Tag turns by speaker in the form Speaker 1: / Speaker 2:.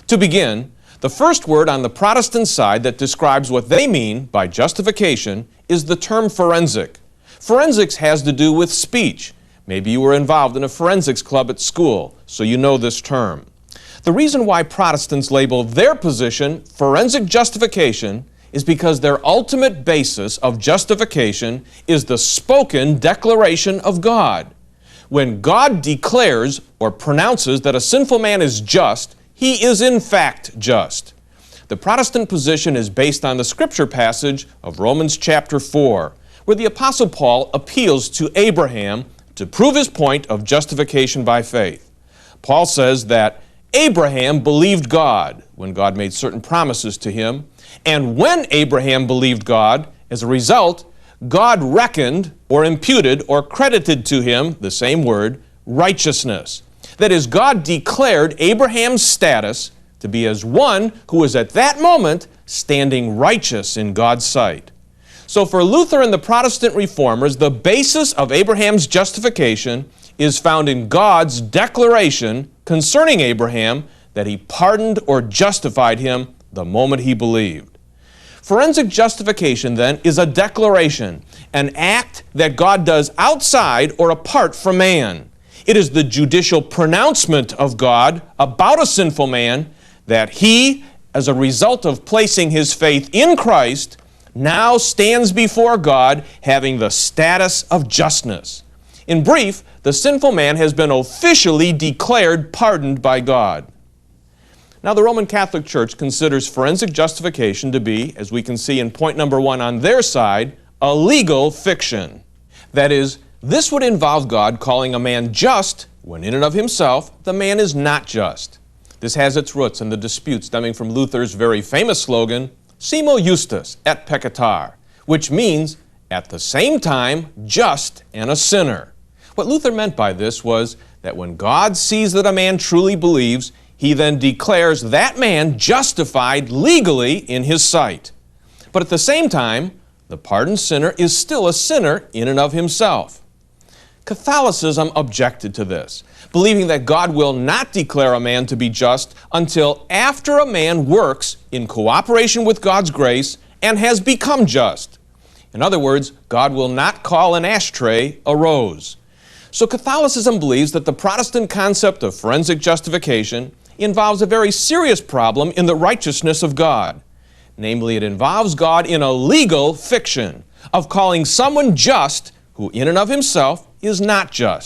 Speaker 1: To begin, the first word on the Protestant side that describes what they mean by justification is the term forensic. Forensics has to do with speech. Maybe you were involved in a forensics club at school, so you know this term. The reason why Protestants label their position forensic justification is because their ultimate basis of justification is the spoken declaration of God. When God declares or pronounces that a sinful man is just, he is in fact just. The Protestant position is based on the scripture passage of Romans chapter 4, where the Apostle Paul appeals to Abraham to prove his point of justification by faith. Paul says that Abraham believed God when God made certain promises to him, and when Abraham believed God, as a result, God reckoned or imputed or credited to him, the same word, righteousness. That is, God declared Abraham's status to be as one who was at that moment standing righteous in God's sight. So for Luther and the Protestant reformers, the basis of Abraham's justification is found in God's declaration concerning Abraham that he pardoned or justified him the moment he believed. Forensic justification, then, is a declaration, an act that God does outside or apart from man. It is the judicial pronouncement of God about a sinful man that he, as a result of placing his faith in Christ, now stands before God having the status of justness. In brief, the sinful man has been officially declared pardoned by God. Now, the Roman Catholic Church considers forensic justification to be, as we can see in point number 1 on their side, a legal fiction. That is, this would involve God calling a man just when in and of himself the man is not just. This has its roots in the dispute stemming from Luther's very famous slogan, Simo justus et peccator, which means at the same time just and a sinner. What Luther meant by this was that when God sees that a man truly believes, he then declares that man justified legally in his sight. But at the same time, the pardoned sinner is still a sinner in and of himself. Catholicism objected to this, believing that God will not declare a man to be just until after a man works in cooperation with God's grace and has become just. In other words, God will not call an ashtray a rose. So Catholicism believes that the Protestant concept of forensic justification involves a very serious problem in the righteousness of God. Namely, it involves God in a legal fiction of calling someone just who in and of himself is not just.